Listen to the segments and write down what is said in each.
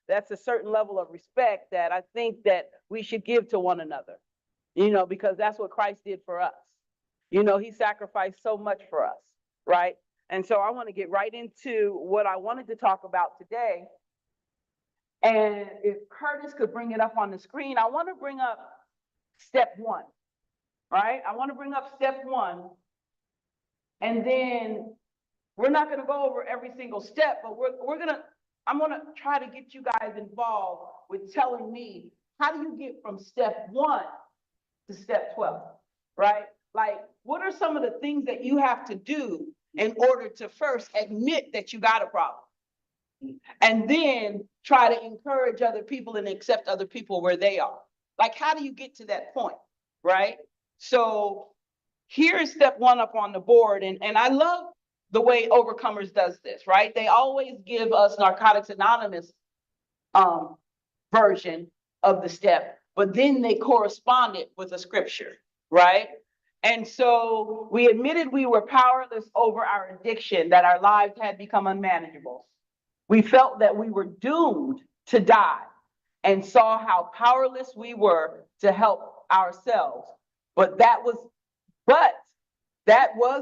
that's a certain level of respect that I think that we should give to one another, you know, because that's what Christ did for us. You know, he sacrificed so much for us, right? And so I want to get right into what I wanted to talk about today. And if Curtis could bring it up on the screen, I want to bring up step one, right? I want to bring up step one. And then we're not going to go over every single step, but I'm going to try to get you guys involved with telling me, how do you get from step one to step 12, right? Like, what are some of the things that you have to do in order to first admit that you got a problem? And then try to encourage other people and accept other people where they are. Like, how do you get to that point, right? So here is step one up on the board. And I love the way Overcomers does this, right? They always give us Narcotics Anonymous version of the step, but then they correspond it with a scripture, right? And so we admitted we were powerless over our addiction, that our lives had become unmanageable. We felt that we were doomed to die and saw how powerless we were to help ourselves. But that was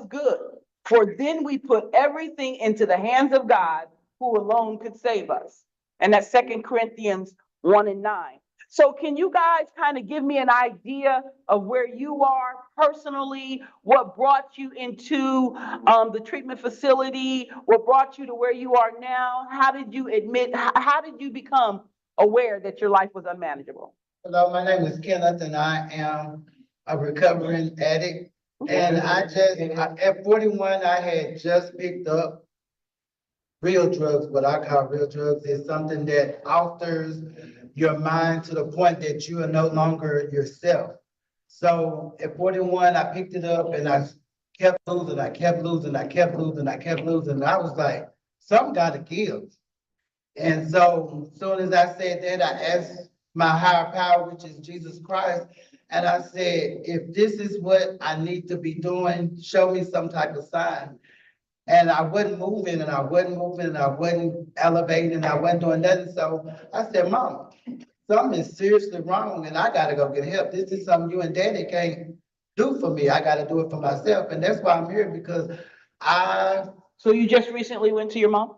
good. For then we put everything into the hands of God, who alone could save us. And that's 2 Corinthians 1:9. So can you guys kind of give me an idea of where you are personally, what brought you into the treatment facility, what brought you to where you are now? How did you become aware that your life was unmanageable? Hello, my name is Kenneth and I am a recovering addict. And at 41, I had just picked up real drugs. What I call real drugs is something that alters your mind to the point that you are no longer yourself. So at 41, I picked it up and I kept losing, I kept losing, I kept losing, I kept losing. And I was like, something gotta give. And so as soon as I said that, I asked my higher power, which is Jesus Christ, and I said, if this is what I need to be doing, show me some type of sign. And I wasn't moving and I wasn't moving and I wasn't elevating and I wasn't doing nothing. So I said, Mama, something is seriously wrong and I gotta go get help. This is something you and Daddy can't do for me. I gotta do it for myself. And that's why I'm here, because So you just recently went to your mom?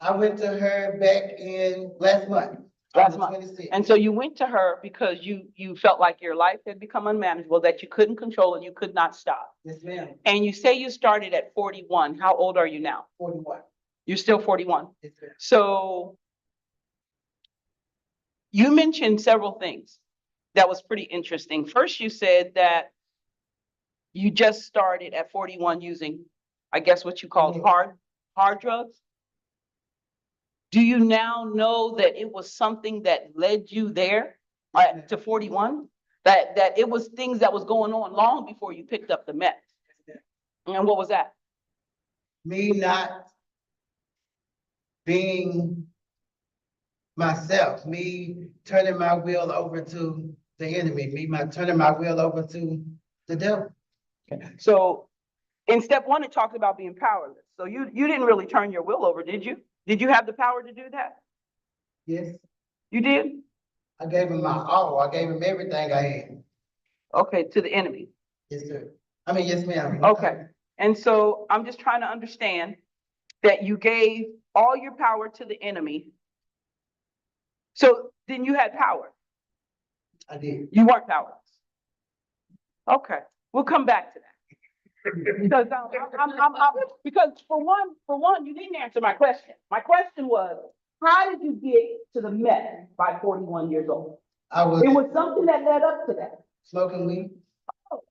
I went to her back in last month. Last month. And so you went to her because you felt like your life had become unmanageable, that you couldn't control it, you could not stop. Yes, ma'am. And you say you started at 41. How old are you now? 41. You're still 41. Yes, ma'am. So you mentioned several things that was pretty interesting. First, you said that you just started at 41 using, I guess, what you called hard drugs. Do you now know that it was something that led you there to 41? That it was things that was going on long before you picked up the meth? And what was that? Me not being myself, me turning my will over to the enemy, turning my will over to the devil. Okay. So in step one, it talks about being powerless. So you didn't really turn your will over, did you? Did you have the power to do that? Yes. You did? I gave him my all. I gave him everything I had. Okay, to the enemy. Yes, sir. I mean, yes, ma'am. Okay. And so I'm just trying to understand that you gave all your power to the enemy. So then you had power. I did. You weren't powerless. Okay, we'll come back to that. Because because for one, you didn't answer my question. My question was, how did you get to the meth by 41 years old? It was something that led up to that. Smoking weed. Oh,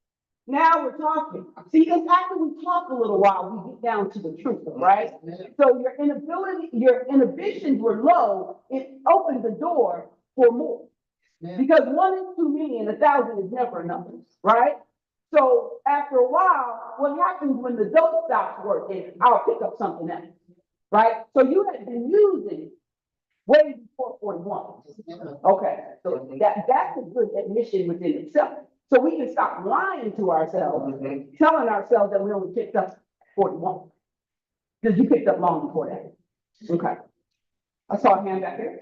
now we're talking. See, it's after we talk a little while, we get down to the truth, right? So your inhibitions were low. It opened the door for more. Because 1 is too many and 1,000 is never enough, right? So after a while, what happens when the dope stops working? I'll pick up something else, right? So you had been using way before 41. Okay, so that's a good admission within itself. So we can stop lying to ourselves, telling ourselves that we only picked up 41. Because you picked up long before that. Okay. I saw a hand back here.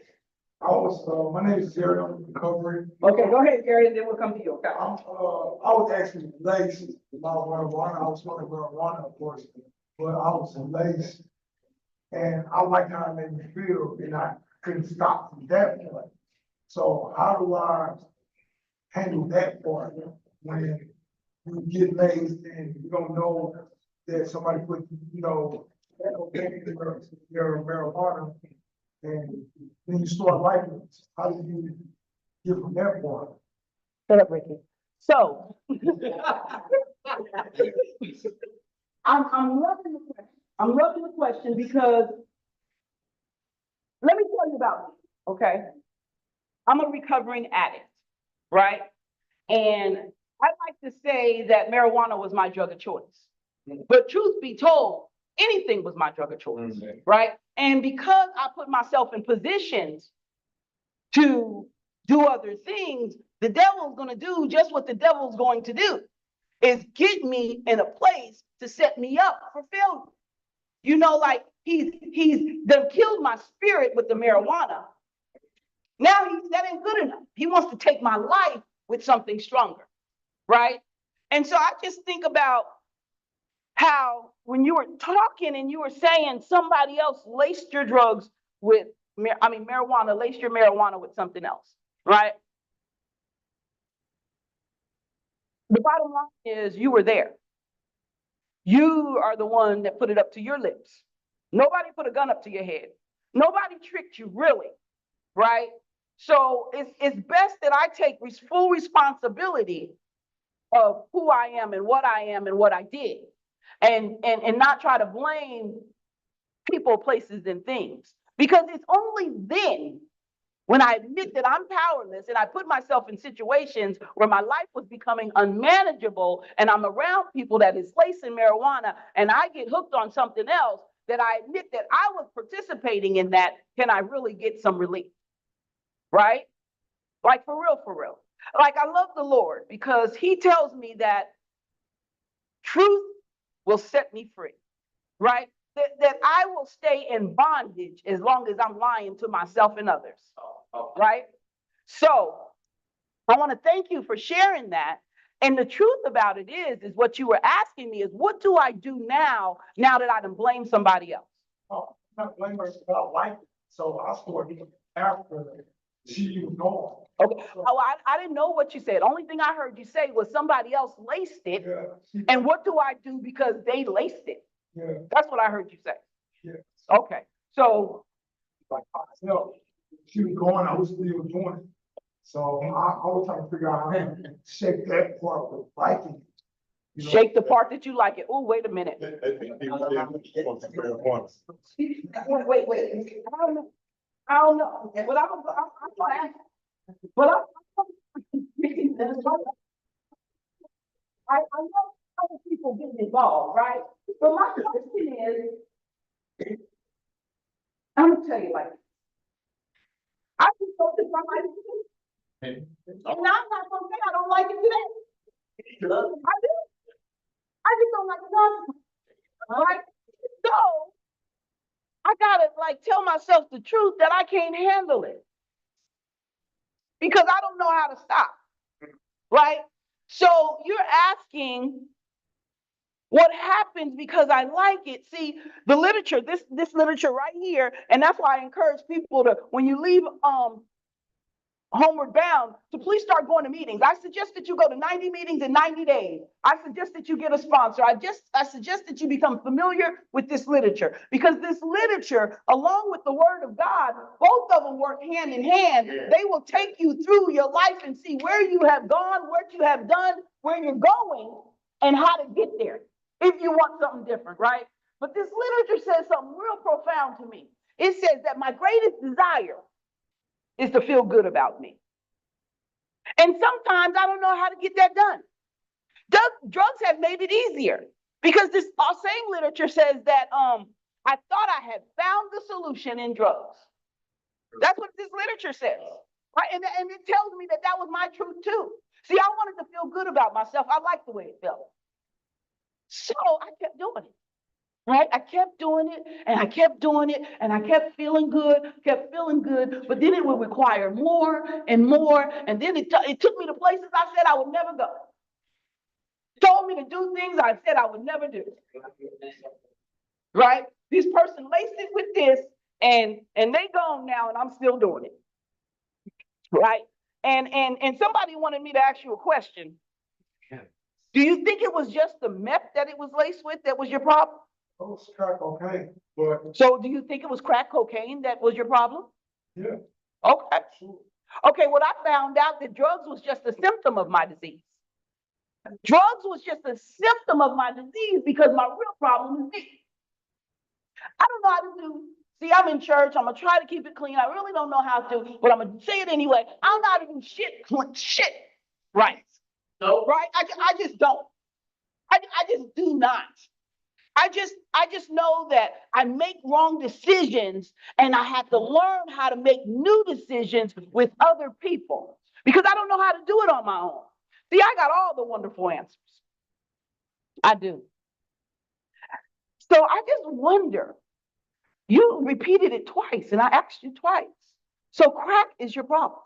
My name is Cedar, I'm recovering. Okay, go ahead, Gary, and then we'll come to you, okay? I was actually laced about marijuana. I was smoking marijuana, of course, but I was laced. And I liked how it made me feel, and I couldn't stop from that point. So how do I handle that part when you get laced and you don't know that somebody put, cocaine in your marijuana, and then you start liking it? How do you get from that point? Shut up, Ricky. So. I'm loving the question. I'm loving the question because let me tell you about me, okay? I'm a recovering addict, right? And I like to say that marijuana was my drug of choice. But truth be told, anything was my drug of choice, right? And because I put myself in positions to do other things, the devil's going to do just what the devil's going to do, is get me in a place to set me up for failure. You know, like he's done killed my spirit with the marijuana. Now that ain't good enough. He wants to take my life with something stronger, right? And so I just think about how when you were talking and you were saying somebody else laced your drugs with, marijuana, laced your marijuana with something else, right? The bottom line is you were there. You are the one that put it up to your lips. Nobody put a gun up to your head. Nobody tricked you, really, right? So it's best that I take full responsibility of who I am and what I did, and not try to blame people, places, and things. Because it's only then when I admit that I'm powerless and I put myself in situations where my life was becoming unmanageable and I'm around people that is lacing marijuana and I get hooked on something else, that I admit that I was participating in that, can I really get some relief? Right? Like for real, for real. Like I love the Lord because he tells me that truth will set me free, right? That I will stay in bondage as long as I'm lying to myself and others, right? So I want to thank you for sharing that. And the truth about it is what you were asking me is, what do I do now that I done blame somebody else? Oh, not blame her about liking it. So I started after she was gone. Okay. Oh, I didn't know what you said. Only thing I heard you say was somebody else laced it. Yeah. And what do I do because they laced it? Yeah. That's what I heard you say. Yeah. Okay. So Like myself, she was gone, I was still doing it. So I was trying to figure out how to shake that part with liking it. You know? shake the part that you like it. Oh, wait a minute. I think he was there for once. Wait. I don't know. But I'm I know other people getting involved, right? But my question is, I'm gonna tell you like, I just go to somebody and I'm not gonna say I don't like it today. I do. I just don't like it nonsense. All right. So I gotta like tell myself the truth that I can't handle it because I don't know how to stop. Right? So you're asking what happens because I like it. See, the literature, this literature right here, and that's why I encourage people to, when you leave homeward bound, to please start going to meetings. I suggest that you go to 90 meetings in 90 days. I suggest that you get a sponsor. I suggest that you become familiar with this literature, because this literature, along with the word of God, both of them work hand in hand. They will take you through your life and see where you have gone, what you have done, where you're going, and how to get there if you want something different, right? But this literature says something real profound to me. It says that my greatest desire is to feel good about me. And sometimes I don't know how to get that done. Drugs have made it easier because this same literature says that I thought I had found the solution in drugs. That's what this literature says. Right? And it tells me that that was my truth too. See, I wanted to feel good about myself. I liked the way it felt. So I kept doing it. right? I kept doing it and I kept doing it and I kept feeling good, but then it would require more and more. And then it took me to places I said I would never go. Told me to do things I said I would never do. Right? This person laced it with this and they gone now and I'm still doing it. Right? And somebody wanted me to ask you a question. Do you think it was just the meth that it was laced with that was your problem? It was crack cocaine, but So do you think it was crack cocaine that was your problem? yeah, Okay. sure. Okay, well, I found out that drugs was just a symptom of my disease. Drugs was just a symptom of my disease because my real problem is me. I don't know how to do. See, I'm in church. I'm gonna try to keep it clean. I really don't know how to, but I'm gonna say it anyway. I don't know how to do shit right. No. Right? I just don't. I just do not. I just know that I make wrong decisions and I have to learn how to make new decisions with other people because I don't know how to do it on my own. See, I got all the wonderful answers. I do. So I just wonder, you repeated it twice and I asked you twice. So crack is your problem.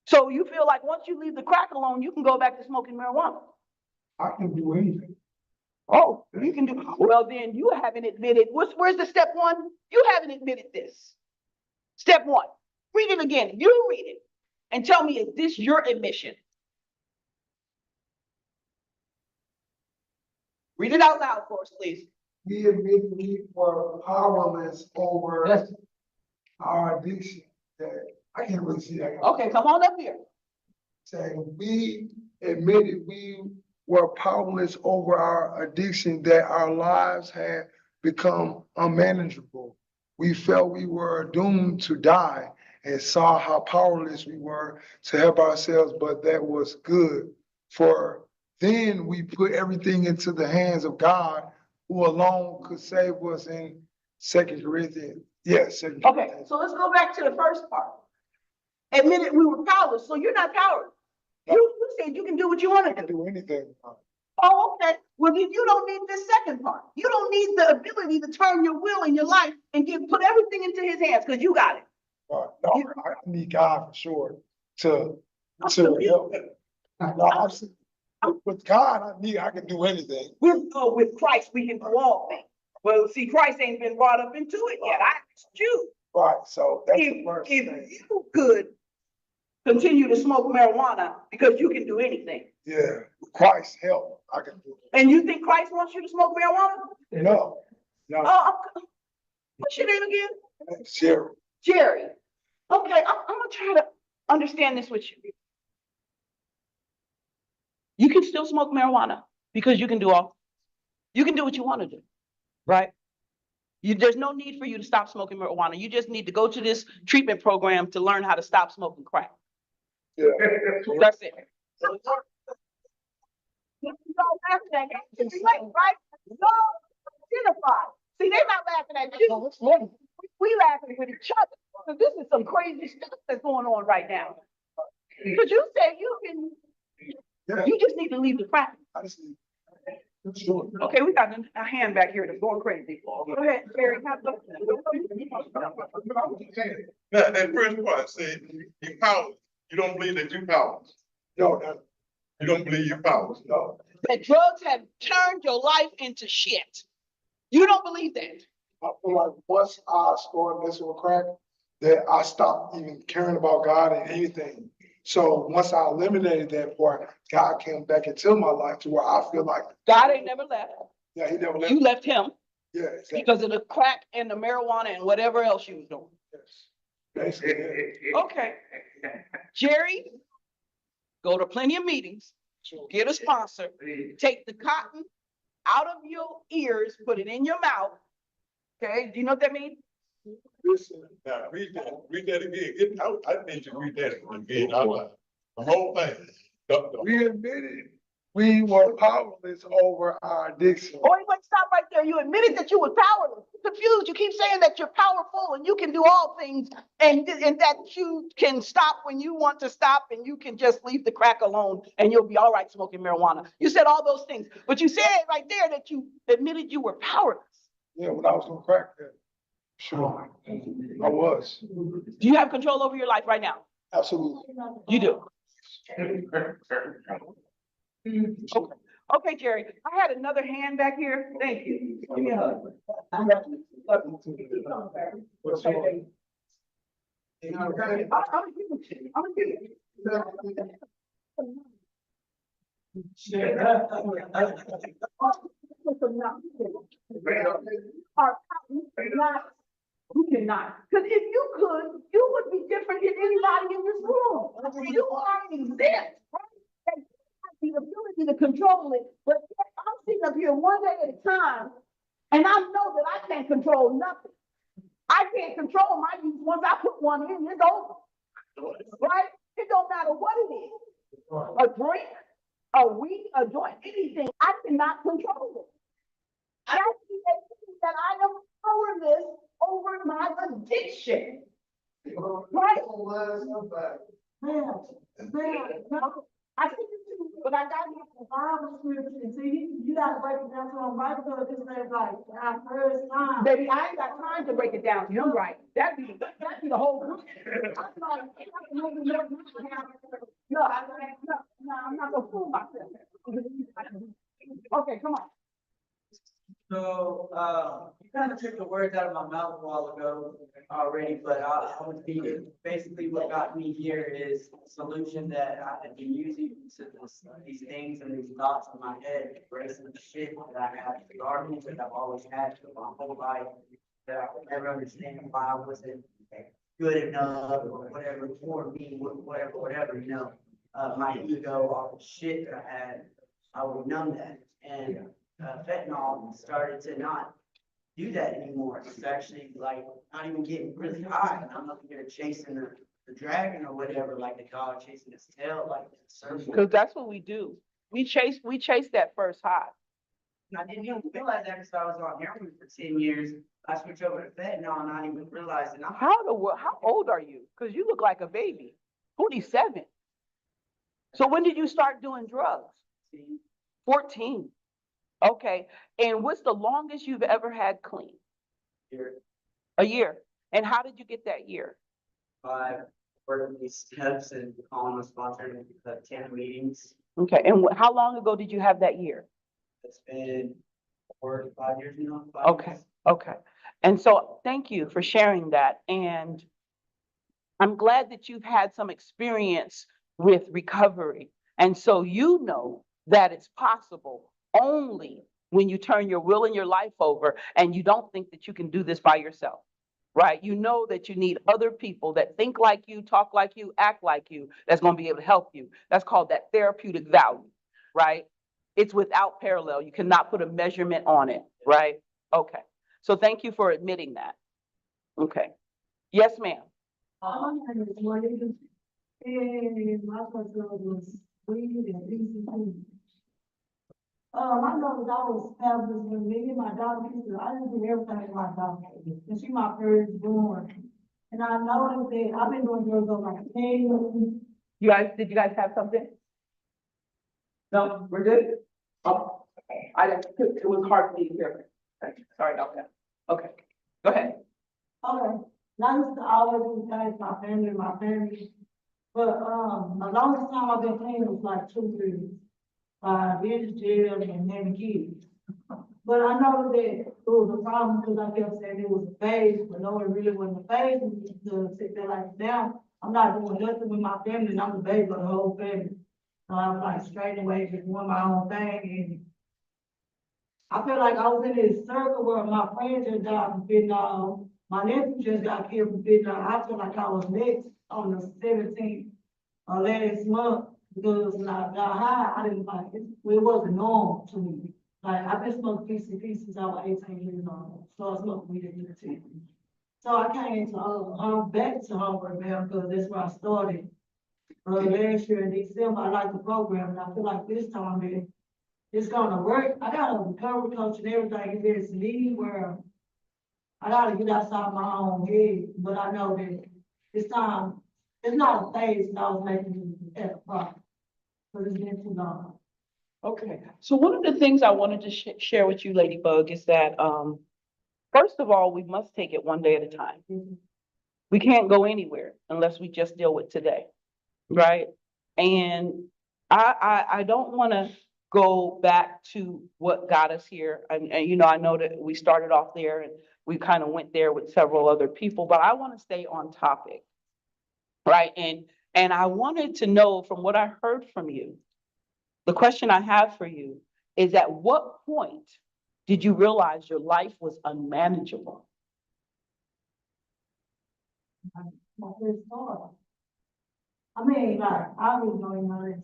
So you feel like once you leave the crack alone, you can go back to smoking marijuana. I can do anything. Oh, you can do, well, then you haven't admitted, where's the step one? You haven't admitted this. Step one, read it again. You read it and tell me, is this your admission? Read it out loud for us, please. We admit we were powerless over Yes. our addiction. That I can't really see that. Okay, come on up here. Saying we admitted we were powerless over our addiction, that our lives had become unmanageable. We felt we were doomed to die and saw how powerless we were to help ourselves, but that was good. For then we put everything into the hands of God, who alone could save us in 2 Corinthians. Yes. Yeah, Okay, so let's go back to the first part. Admitted we were powerless, so you're not powerless. You said you can do what you want to do. do anything. Oh, okay. Well, then you don't need this second part. You don't need the ability to turn your will in your life and put everything into his hands because you got it. No, I need God for sure to help. No, with God, I can do anything. With Christ, we can do all things. Well, see, Christ ain't been brought up into it yet. I asked you. Right, so that's the first thing. If you could continue to smoke marijuana because you can do anything. Yeah, with Christ's help, I can do it. And you think Christ wants you to smoke marijuana? No. What's your name again? Sure. Jerry. Okay, I'm gonna try to understand this with you. You can still smoke marijuana because you can do what you want to do, right? There's no need for you to stop smoking marijuana. You just need to go to this treatment program to learn how to stop smoking crack. Yeah. That's it. You don't laugh at that, right? No, identify. See, they're not laughing at you. We laughing with each other. So this is some crazy stuff that's going on right now. Because you said you just need to leave the crack. I just need. Sure. Okay, we got a hand back here that's going crazy. Go ahead, Jerry. Now, that first part said, you powerless. You don't believe that you're powerless. No, You don't believe you're powerless. no. That drugs have turned your life into shit. You don't believe that. I feel like once I started messing with crack, that I stopped even caring about God and anything. So once I eliminated that part, God came back into my life to where I feel like God ain't never left. yeah, he never left. You left him Yeah, exactly. because of the crack and the marijuana and whatever else you was doing. Yes. Basically, yeah. Okay. Jerry, go to plenty of meetings, Sure. get a sponsor, take the cotton out of your ears, put it in your mouth. Okay, do you know what that means? Listen, Now, read that again. I need you to read that again out loud. The whole thing. we admitted we were powerless over our addiction. Oh, wait, stop right there. You admitted that you were powerless. confused. You keep saying that you're powerful and you can do all things and that you can stop when you want to stop and you can just leave the crack alone and you'll be all right smoking marijuana. You said all those things, but you said right there that you admitted you were powerless. Yeah, when I was on crack, yeah, sure, I was, Do you have control over your life right now? absolutely. You do. Okay. Okay, Jerry. I had another hand back here. Thank you. Give me a hug. What's wrong? I'm gonna give it to you. I'm gonna give it to you. You cannot, because if you could, you would be different than anybody in this room. You are exempt, right? And you have the ability to control it, but yet I'm sitting up here one day at a time, and I know that I can't control nothing. I can't control my use. Once I put one in, it's over, right? It don't matter what it is, a drink, a weed, a joint, anything. I cannot control it. That's the thing that I am powerless over my addiction. Right? I think it's too, but I got the Bible scripture, and see, you gotta break it down to them right because this thing's like, our first time. Baby, I ain't got time to break it down. You're right. That'd be the whole group. No, I'm not gonna fool myself. Okay, come on. So, you kind of took the words out of my mouth a while ago already, but I would be, basically what got me here is a solution that I had been using to these things and these thoughts in my head, embracing the shit that I have, the garbage that I've always had for my whole life, that I could never understand why I wasn't good enough or whatever for me, whatever, you know, my ego, all the shit that I had, I would numb that. And fentanyl started to not do that anymore. It's actually like not even getting really high. And I'm up here chasing the dragon or whatever, like the dog chasing his tail, like the circle. Because that's what we do. We chase that first high. And I didn't even realize that because I was on heroin for 10 years. I switched over to fentanyl and I didn't even realize it. How old are you? Because you look like a baby. 47. So when did you start doing drugs? 14. Okay. And what's the longest you've ever had clean? A year. And how did you get that year? By working these steps and calling a sponsor and 10 meetings. Okay. And how long ago did you have that year? It's been 4 to 5 years now. Okay. Okay. And so thank you for sharing that. And I'm glad that you've had some experience with recovery. And so you know that it's possible only when you turn your will and your life over and you don't think that you can do this by yourself, right? You know that you need other people that think like you, talk like you, act like you, that's going to be able to help you. That's called that therapeutic value, right? It's without parallel. You cannot put a measurement on it, right? Okay. So thank you for admitting that. Okay. Yes, ma'am. My name is Juanita, and my first love was weed and PCP. I know that I was fabulous with me and my daughter. I didn't do everything my daughter did, and she my first born. And I know that I've been doing drugs over like 10 years. Did you guys have something? No, we're good? Oh, it was hard for me to hear. Sorry about that. Okay, go ahead. Okay, and I used to always do things for my family. But, the longest time I've been clean was like 2 years. Been to jail and having kids. But I know that it was a problem because I kept saying it was a phase, but no, it really wasn't a phase. To sit there like now, I'm not doing nothing with my family and I'm the baby of the whole family. So I'm like straight away just doing my own thing, and I feel like I was in this circle where my friend just died from fentanyl. My nephew just got killed from fentanyl. I feel like I was next on the 17th of last month because when I got high, I didn't like it. It wasn't normal to me. Like I've been smoking PCP since I was 18 years old. So I smoked weed at 15. So I came to back to Humber now because that's where I started. Last year in December, I liked the program, and I feel like this time it's gonna work. I got a recovery coach and everything. It's me where I gotta get outside my own head, but I know that it's time, it's not a phase that I was making at a problem. But it's been too long. Okay, so one of the things I wanted to share with you, Ladybug, is that, first of all, we must take it one day at a time. We can't go anywhere unless we just deal with today, right? And I don't want to go back to what got us here. And, you know, I know that we started off there and we kind of went there with several other people, but I want to stay on topic, right? And I wanted to know from what I heard from you, the question I have for you is, at what point did you realize your life was unmanageable? My first thought. I mean, like, I was going my lesson.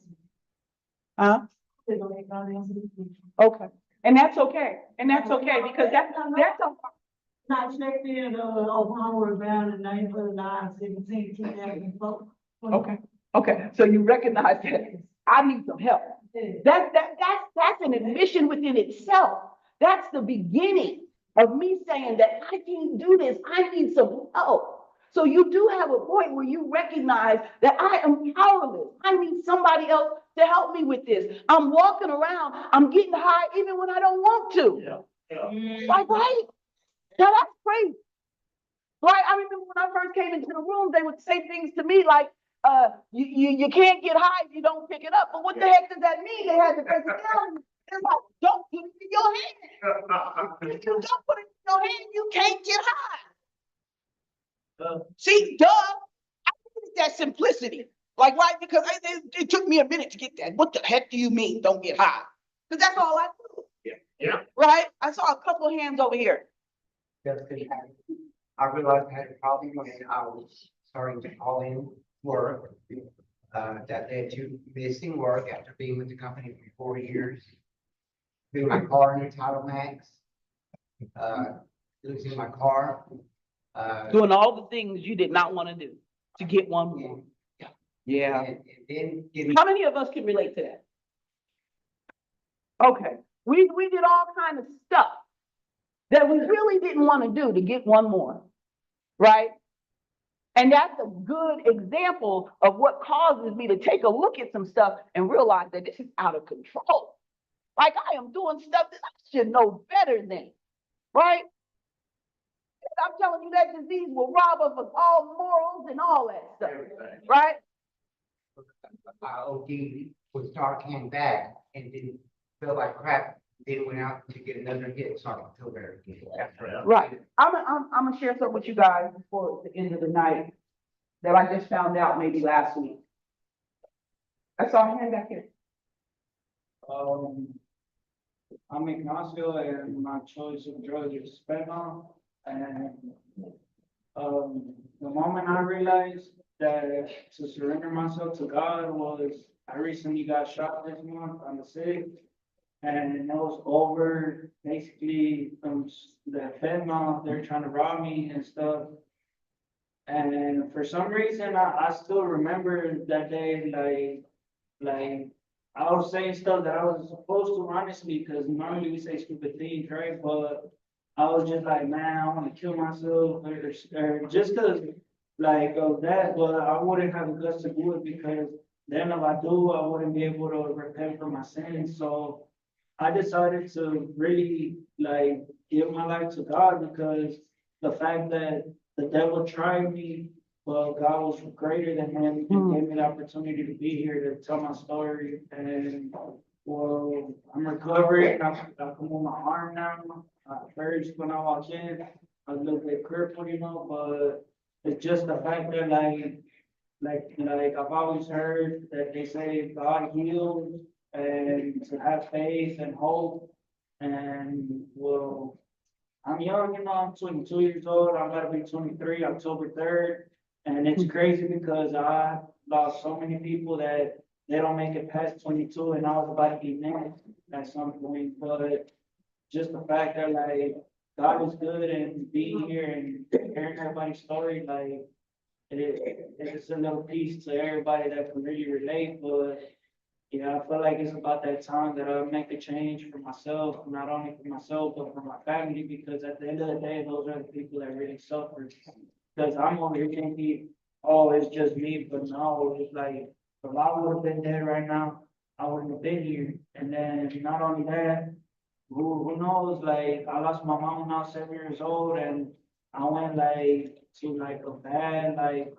Huh? I was going my lesson. Okay. And that's okay. And that's okay because that's a, Not checked in, Homeward Bound in 9/17, 2004. okay. Okay. So you recognize that I need some help. That's an admission within itself. That's the beginning of me saying that I can't do this. I need some help. So you do have a point where you recognize that I am powerless. I need somebody else to help me with this. I'm walking around, I'm getting high even when I don't want to. Like, right? Now that's crazy. Right? I remember when I first came into the room, they would say things to me like, you can't get high if you don't pick it up. But what the heck does that mean? They had to break it down. It's like, don't put it in your hand. If you don't put it in your hand, you can't get high. See, duh, I needed that simplicity. Like, right, because it took me a minute to get that. What the heck do you mean, don't get high? Because that's all I do. Yeah. Right? I saw a couple of hands over here. I realized I had a problem when I was starting to call in work. That led to missing work after being with the company for 4 years. Losing my car in the title max. Losing my car. Doing all the things you did not want to do to get one more. Yeah. And then getting, How many of us can relate to that? Okay, we did all kind of stuff that we really didn't want to do to get one more, right? And that's a good example of what causes me to take a look at some stuff and realize that this is out of control. Like, I am doing stuff that I should know better than, right? I'm telling you, that disease will rob us of all morals and all that stuff, right? I OD with Narcan back and didn't feel like crap. Then went out to get another hit, so I could feel better again. Right. I'm gonna share something with you guys before the end of the night that I just found out maybe last week. I saw a hand back here. I'm in Knoxville and my choice of drug is fentanyl. And, the moment I realized that to surrender myself to God was, I recently got shot this month on the 6th. And it was over basically from the fentanyl, they're trying to rob me and stuff. And for some reason, I still remember that day, like I was saying stuff that I was supposed to, honestly, because normally we say stupid things, right? But I was just like, man, I want to kill myself, or just cause like of that, but I wouldn't have the guts to do it because then if I do, I wouldn't be able to repent for my sins. So I decided to really like give my life to God because the fact that the devil tried me, well, God was greater than him and gave me the opportunity to be here to tell my story. And well, I'm recovering. I can move my arm now. First, when I walk in, I was a little bit crippled, you know, but it's just the fact that like I've always heard that they say God heals and to have faith and hope. And well, I'm young, you know, I'm 22 years old. I'm about to be 23, October 3rd. And it's crazy because I lost so many people that they don't make it past 22 and I was about to be next at some point. But just the fact that like God is good and being here and hearing everybody's story, like it's a little piece to everybody that can really relate. But Yeah, I feel like it's about that time that I'll make a change for myself, not only for myself, but for my family, because at the end of the day, those are the people that really suffer. Because I'm only thinking, oh, it's just me, but no, it's like, if I would have been dead right now, I wouldn't have been here. And then not only that, who knows, like, I lost my mom when I was 7 years old, and I went like to like a bad, like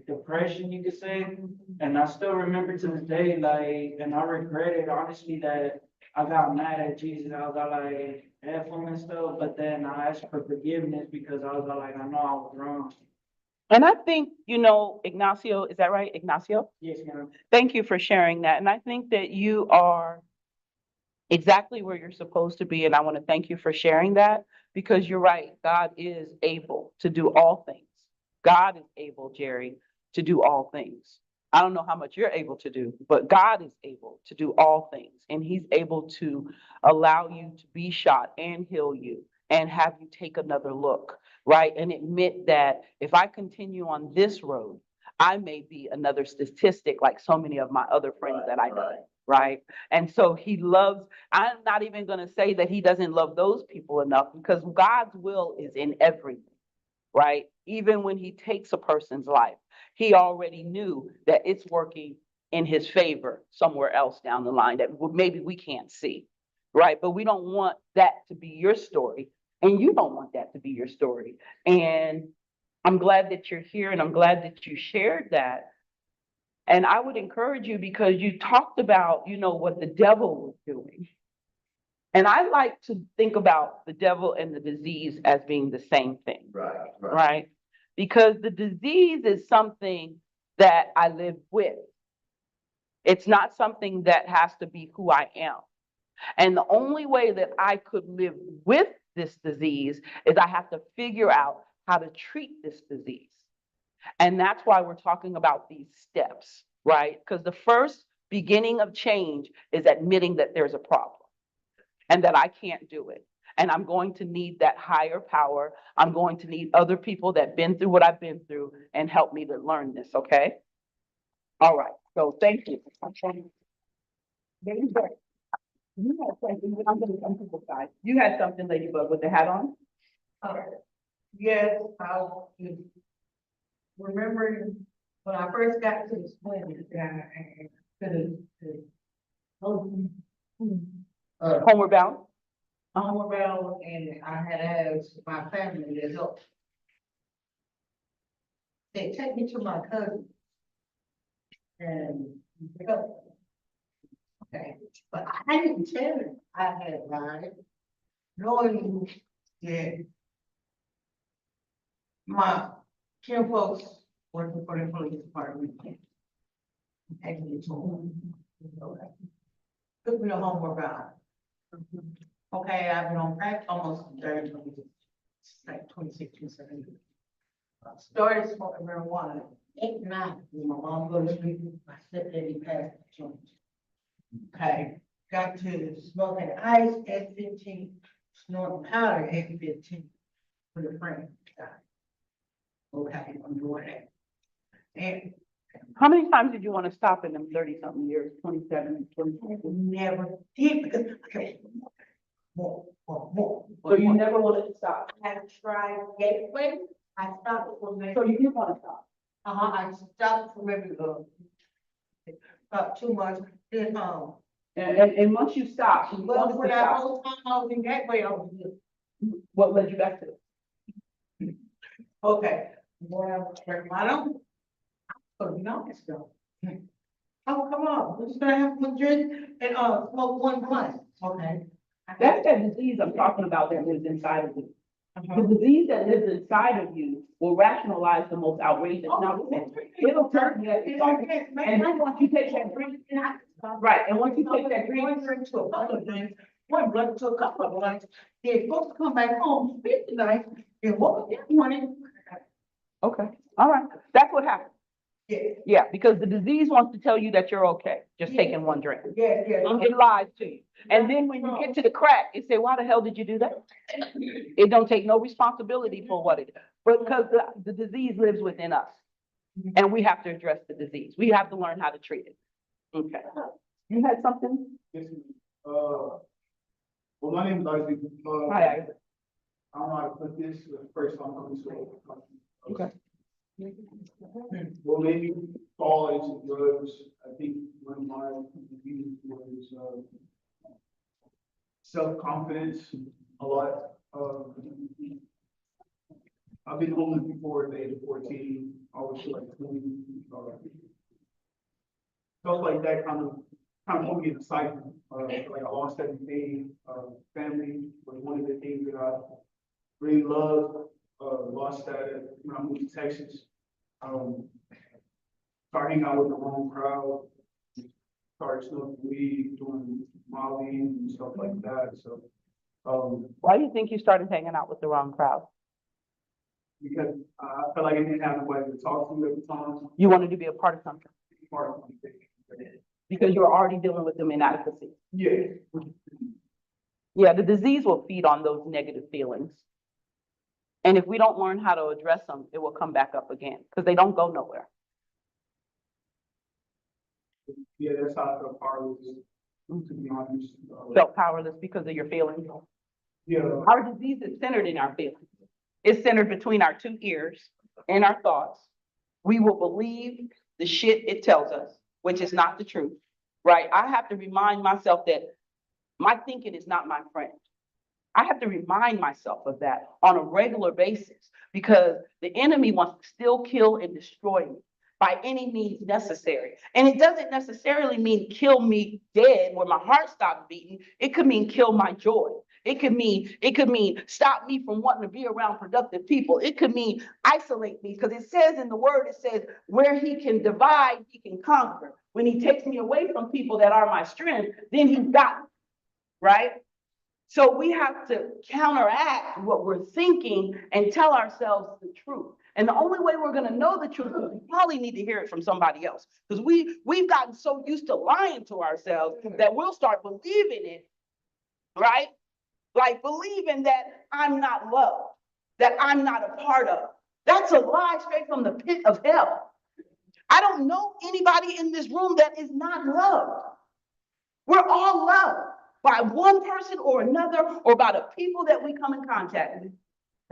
depression, you could say. And I still remember to this day, like, and I regret it honestly that I got mad at Jesus. I was like, F him and stuff, but then I asked for forgiveness because I was like, I know I was wrong. And I think, Ignacio, is that right? Ignacio? Yes, ma'am. Thank you for sharing that. And I think that you are exactly where you're supposed to be. And I want to thank you for sharing that because you're right. God is able to do all things. God is able, Jerry, to do all things. I don't know how much you're able to do, but God is able to do all things. And he's able to allow you to be shot and heal you and have you take another look, right? And admit that if I continue on this road, I may be another statistic like so many of my other friends that I know, right? And so he loves, I'm not even going to say that he doesn't love those people enough because God's will is in everything, right? Even when he takes a person's life, he already knew that it's working in his favor somewhere else down the line that maybe we can't see, right? But we don't want that to be your story, and you don't want that to be your story. And I'm glad that you're here, and I'm glad that you shared that. And I would encourage you because you talked about, what the devil was doing. And I like to think about the devil and the disease as being the same thing, right? Because the disease is something that I live with. It's not something that has to be who I am. And the only way that I could live with this disease is I have to figure out how to treat this disease. And that's why we're talking about these steps, right? Because the first beginning of change is admitting that there's a problem and that I can't do it. And I'm going to need that higher power. I'm going to need other people that have been through what I've been through and help me to learn this, okay? All right, so thank you. Ladybug, you had something, I'm gonna come to the side. You had something, Ladybug, with the hat on? Yes, I was remembering when I first got to the swim, and Homeward bound? around, and I had asked my family to help. They take me to my cousin. And, okay, but I didn't tell him I had lied, knowing that my kin folks working for the police department. Taking me to home. Took me to homeward bound. Okay, I've been on crack almost 30, like 26, 27 years. Started smoking marijuana, 8, 9, when my mom goes to sleep, my stepdaddy passed the joint. Okay, got to smoking ice at 15, snorting powder at 15 with a friend. Okay, I'm doing that. And How many times did you want to stop in them 30-something years, 27, 27? never did because, okay, more. So you never wanted to stop? I tried gateway, I stopped for maybe. So you did want to stop? I stopped for maybe, about 2 months, then, And once you stopped, well, for that whole time I was in gateway, I was good. what led you back to it? Okay, well, I don't. So be honest though. Oh, come on, we're just gonna have one drink and, smoke one blunt, okay? That's that disease I'm talking about that lives inside of you. Uh-huh. The disease that lives inside of you will rationalize the most outrageous nonsense. It'll turn you, and then once you take that drink, right, and once you take that drink, One drink to a couple of drinks, one blunt to a couple of blunts, they're supposed to come back home, spend the night, and walk that morning. okay, all right, that's what happened. Yeah, Yeah, because the disease wants to tell you that you're okay, just taking one drink. yeah. It lies to you. And then when you get to the crack, it say, why the hell did you do that? It don't take no responsibility for what it is, because the disease lives within us. And we have to address the disease. We have to learn how to treat it. Okay. You had something? Yes, well, my name is Isaac. Hi, Isaac. I don't know how to put this, the first time coming to it. Okay. Well, maybe fall into drugs. I think one of my views was, self-confidence a lot. I've been homeless before at the age of 14. I was like 20. Stuff like that kind of put me in a cycle. Like I lost everything. Family was one of the things that I really loved. Lost that when I moved to Texas. Starting out with the wrong crowd. Started smoking weed, doing Molly and stuff like that. So, Why do you think you started hanging out with the wrong crowd? because I felt like I didn't have nobody to talk to at the time. You wanted to be a part of something Part of my thing. because you were already dealing with them inadequacy. Yeah. Yeah, the disease will feed on those negative feelings. And if we don't learn how to address them, it will come back up again because they don't go nowhere. Yeah, that's how I felt powerless, to be honest. Felt powerless because of your feelings. Yeah, Our disease is centered in our feelings. It's centered between our two ears and our thoughts. We will believe the shit it tells us, which is not the truth, right? I have to remind myself that my thinking is not my friend. I have to remind myself of that on a regular basis because the enemy wants to still kill and destroy me by any means necessary. And it doesn't necessarily mean kill me dead where my heart stops beating. It could mean kill my joy. It could mean stop me from wanting to be around productive people. It could mean isolate me because it says in the word, it says where he can divide, he can conquer. When he takes me away from people that are my strength, then he's got me, right? So we have to counteract what we're thinking and tell ourselves the truth. And the only way we're going to know the truth is we probably need to hear it from somebody else. Because we've gotten so used to lying to ourselves that we'll start believing it, right? Like believing that I'm not loved, that I'm not a part of. That's a lie straight from the pit of hell. I don't know anybody in this room that is not loved. We're all loved by one person or another or by the people that we come in contact with,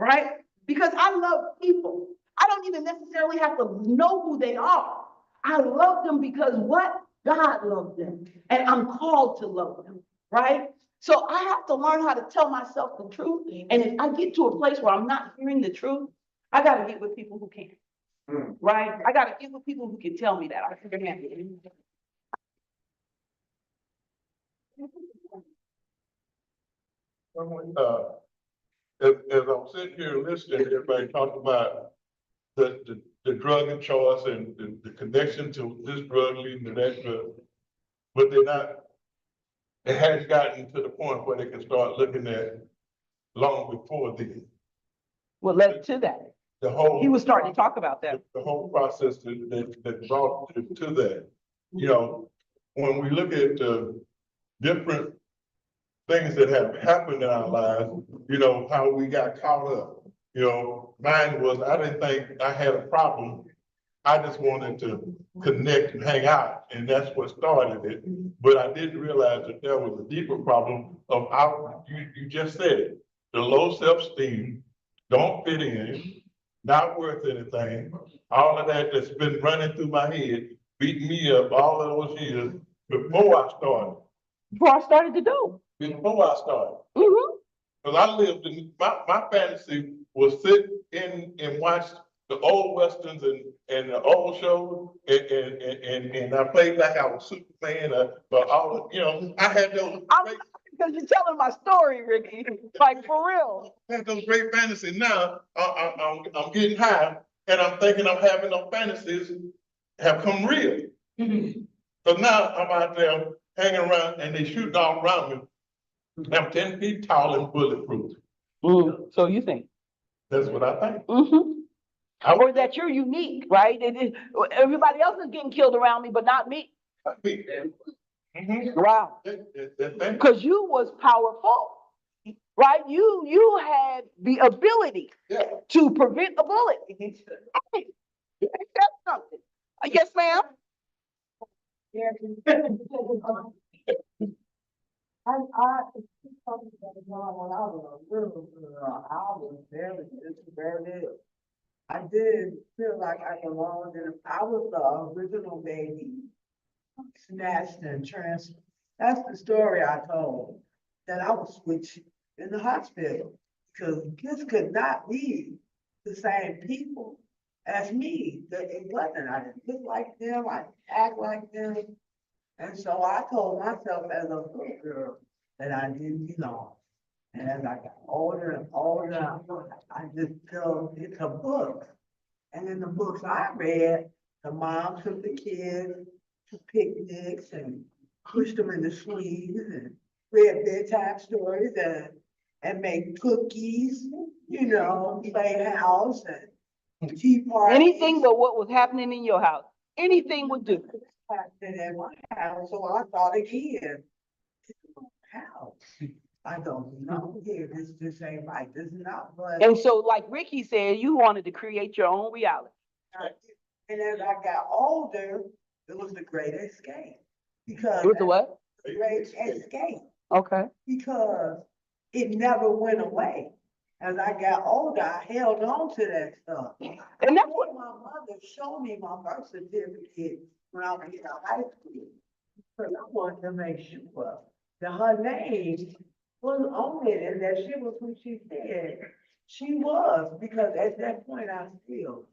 right? Because I love people. I don't even necessarily have to know who they are. I love them because what? God loved them. And I'm called to love them, right? So I have to learn how to tell myself the truth. And if I get to a place where I'm not hearing the truth, I got to get with people who can, right? I got to get with people who can tell me that. I figured that. As I'm sitting here listening, everybody talk about the drug of choice and the connection to this drug leading to that drug. But it hasn't gotten to the point where they can start looking at long before What led to that? the whole. He was starting to talk about that. The whole process that brought to that. You know, when we look at the different things that have happened in our lives, you know, how we got caught up. You know, mine was, I didn't think I had a problem. I just wanted to connect and hang out, and that's what started it. But I didn't realize that there was a deeper problem of you just said it, the low self-esteem, don't fit in, not worth anything, all of that that's been running through my head, beating me up all of those years before I started. Before I started to do. Before I started. Mm-hmm. Because I lived in, my fantasy was sit in and watch the old westerns and the old shows, and I played like I was Superman, but all, you know, I had those great, Because you're telling my story, Ricky, like for real. I had those great fantasies. Now I'm getting high, and I'm thinking I'm having those fantasies have come real. So now I'm out there hanging around, and they shoot all around me. I'm 10 feet tall and bulletproof. So you think? That's what I think. Or that you're unique, right? Everybody else is getting killed around me, but not me. Wow. Because you was powerful, right? You had the ability to prevent a bullet. Hey, ain't that something? Yes, ma'am. When I was a little girl, I was very. I did feel like I belonged in, I was the original baby, snatched and trans. That's the story I told, that I was switched in the hospital, because this could not be the same people as me, that it wasn't, I didn't look like them, I didn't act like them. And so I told myself as a little girl that I didn't belong. And as I got older and older, I just felt it's a book. And in the books I read, the mom took the kids to picnics and pushed them in the sleeves and read bedtime stories and made cookies, you know, play house and tea parties. Anything but what was happening in your house. Anything would do. Happening at my house, so I thought again, how? I don't know, here, this ain't right, this is not what. And so, like Ricky said, you wanted to create your own reality. And as I got older, it was the great escape. Because It was the what? the great escape, Okay. because it never went away. As I got older, I held on to that stuff. And that's what, My mother showed me my birth certificate when I was in high school. Because I wanted to make sure that her name was on it and that she was who she said she was, because at that point I feel.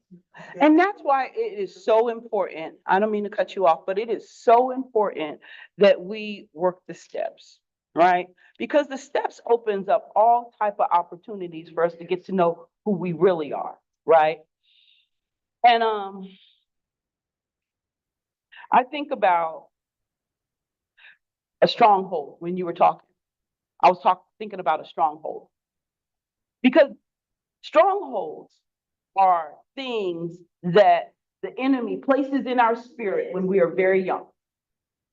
and that's why it is so important. I don't mean to cut you off, but it is so important that we work the steps, right? Because the steps opens up all type of opportunities for us to get to know who we really are, right? And I think about a stronghold when you were talking. I was thinking about a stronghold. Because strongholds are things that the enemy places in our spirit when we are very young,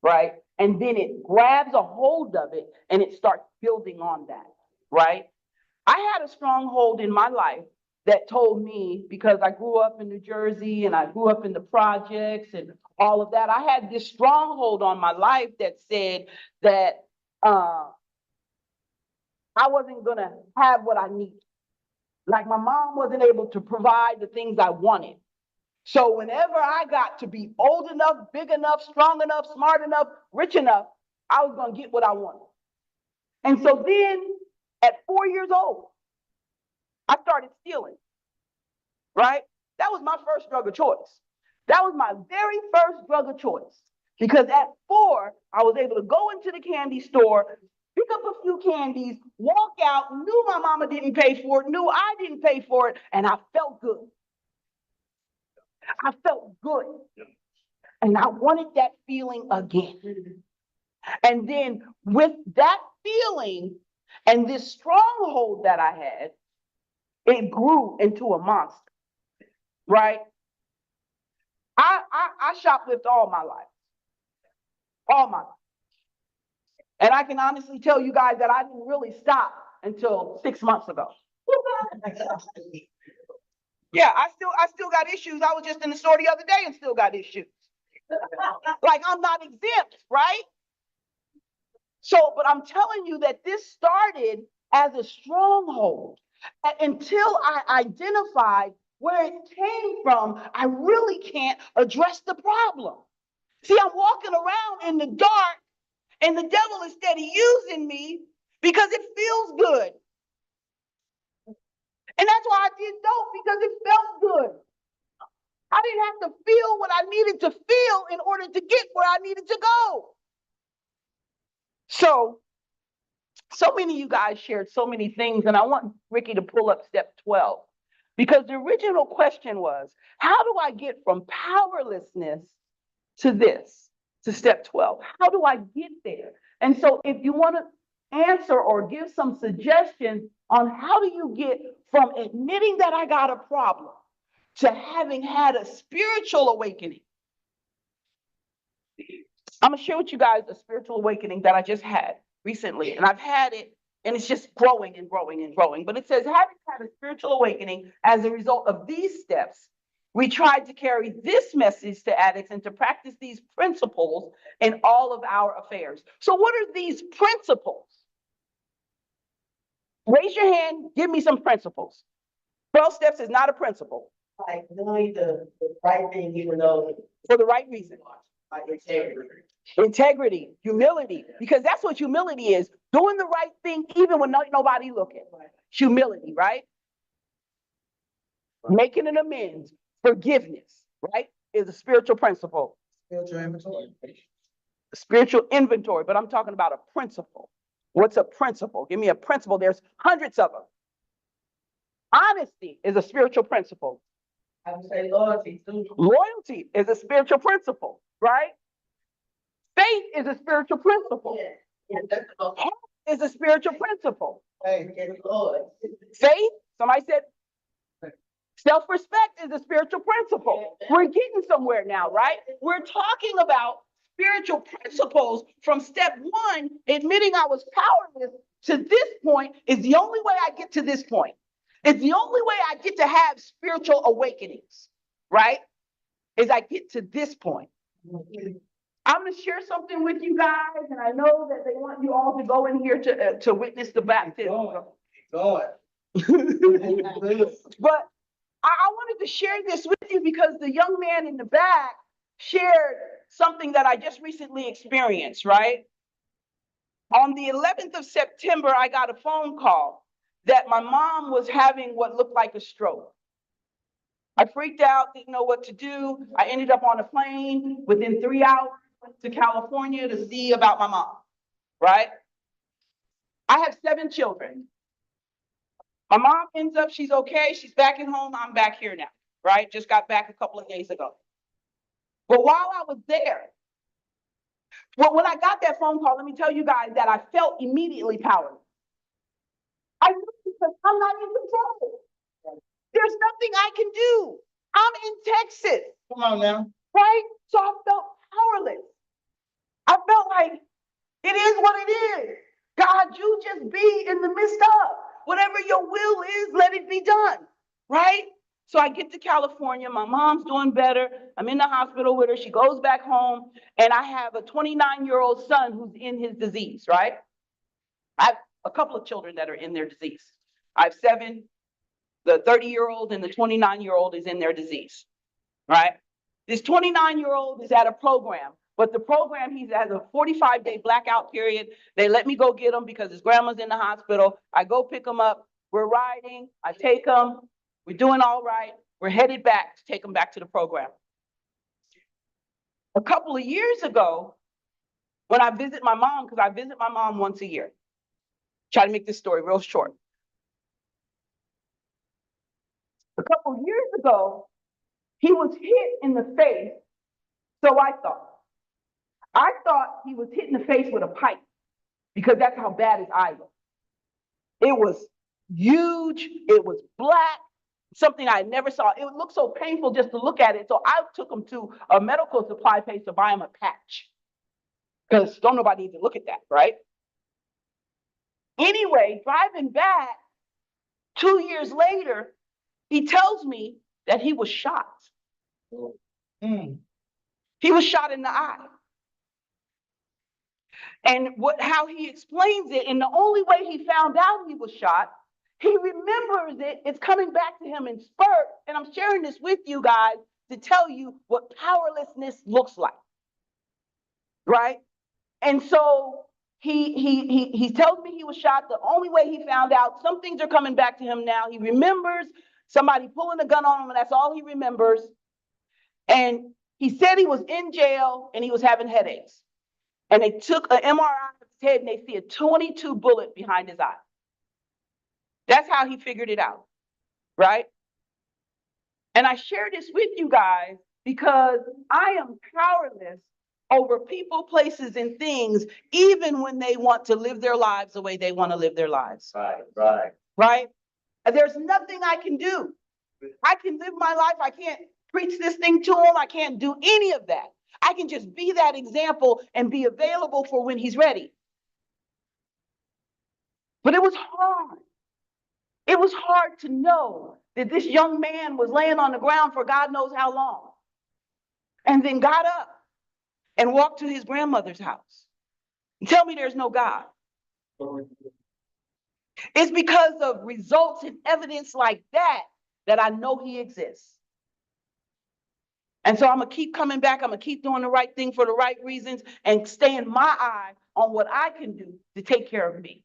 right? And then it grabs a hold of it and it starts building on that, right? I had a stronghold in my life that told me, because I grew up in New Jersey and I grew up in the projects and all of that, I had this stronghold on my life that said that I wasn't gonna have what I needed. Like my mom wasn't able to provide the things I wanted. So whenever I got to be old enough, big enough, strong enough, smart enough, rich enough, I was gonna get what I wanted. And so then at 4 years old, I started stealing, right? That was my first drug of choice. That was my very first drug of choice. Because at 4, I was able to go into the candy store, pick up a few candies, walk out, knew my mama didn't pay for it, knew I didn't pay for it, and I felt good. I felt good. And I wanted that feeling again. And then with that feeling and this stronghold that I had, it grew into a monster, right? I shoplifted all my life. All my life. And I can honestly tell you guys that I didn't really stop until 6 months ago. Yeah, I still got issues. I was just in the store the other day and still got issues. Like I'm not exempt, right? So, but I'm telling you that this started as a stronghold. Until I identified where it came from, I really can't address the problem. See, I'm walking around in the dark and the devil is steady using me because it feels good. And that's why I did dope, because it felt good. I didn't have to feel what I needed to feel in order to get where I needed to go. So many of you guys shared so many things, and I want Ricky to pull up step 12, because the original question was, how do I get from powerlessness to this, to step 12? How do I get there? And so if you want to answer or give some suggestions on how do you get from admitting that I got a problem to having had a spiritual awakening. I'm gonna share with you guys a spiritual awakening that I just had recently, and I've had it, and it's just growing and growing and growing. But it says, having had a spiritual awakening as a result of these steps, We tried to carry this message to addicts and to practice these principles in all of our affairs. So what are these principles? Raise your hand, give me some principles. 12 steps is not a principle. Like doing the right thing, even though For the right reason. like integrity. Integrity, humility, because that's what humility is. Doing the right thing even when nobody looking. Humility, right? Making an amends, forgiveness, right? Is a spiritual principle. Spiritual inventory. Spiritual inventory, but I'm talking about a principle. What's a principle? Give me a principle. There's hundreds of them. Honesty is a spiritual principle. I would say loyalty too. Loyalty is a spiritual principle, right? Faith is a spiritual principle. Yeah, that's the Hope is a spiritual principle. Hey, Lord. Faith, somebody said, self-respect is a spiritual principle. We're getting somewhere now, right? We're talking about spiritual principles from step one, admitting I was powerless, to this point is the only way I get to this point. It's the only way I get to have spiritual awakenings, right? Is I get to this point. I'm going to share something with you guys, and I know that they want you all to go in here to witness the baptism. God. But I wanted to share this with you because the young man in the back shared something that I just recently experienced, right? On the 11th of September, I got a phone call that my mom was having what looked like a stroke. I freaked out, didn't know what to do. I ended up on a plane within 3 hours to California to see about my mom, right? I have 7 children. My mom ends up, she's okay. She's back at home. I'm back here now, right? Just got back a couple of days ago. But while I was there, well, when I got that phone call, let me tell you guys that I felt immediately powerless. I knew because I'm not in control. There's nothing I can do. I'm in Texas, Come on now. right? So I felt powerless. I felt like it is what it is. God, you just be in the midst of whatever your will is, let it be done, right? So I get to California. My mom's doing better. I'm in the hospital with her. She goes back home, and I have a 29-year-old son who's in his disease, right? I have a couple of children that are in their disease. I have 7. The 30-year-old and the 29-year-old is in their disease, right? This 29-year-old is at a program, but the program, he has a 45-day blackout period. They let me go get him because his grandma's in the hospital. I go pick him up. We're riding. I take him. We're doing all right. We're headed back to take him back to the program. A couple of years ago, when I visit my mom, because I visit my mom once a year, try to make this story real short. A couple of years ago, he was hit in the face, so I thought. I thought he was hit in the face with a pipe because that's how bad his eye was. It was huge. It was black, something I never saw. It looked so painful just to look at it. So I took him to a medical supply place to buy him a patch because don't nobody need to look at that, right? Anyway, driving back 2 years later, he tells me that he was shot. He was shot in the eye. And how he explains it, and the only way he found out he was shot, he remembers it. It's coming back to him in spurts. And I'm sharing this with you guys to tell you what powerlessness looks like, right? And so he tells me he was shot. The only way he found out, some things are coming back to him now. He remembers somebody pulling a gun on him, and that's all he remembers. And he said he was in jail and he was having headaches. And they took an MRI of his head and they see a 22 bullet behind his eye. That's how he figured it out, right? And I share this with you guys because I am powerless over people, places, and things, even when they want to live their lives the way they want to live their lives. Right? There's nothing I can do. I can live my life. I can't preach this thing to him. I can't do any of that. I can just be that example and be available for when he's ready. But it was hard. It was hard to know that this young man was laying on the ground for God knows how long. And then got up and walked to his grandmother's house. Tell me there's no God. It's because of results and evidence like that that I know he exists. And so I'm going to keep coming back. I'm going to keep doing the right thing for the right reasons and staying my eye on what I can do to take care of me.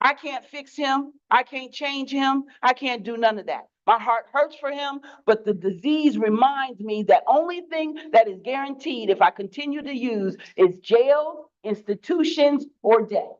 I can't fix him. I can't change him. I can't do none of that. My heart hurts for him, but the disease reminds me that only thing that is guaranteed if I continue to use is jail, institutions, or death.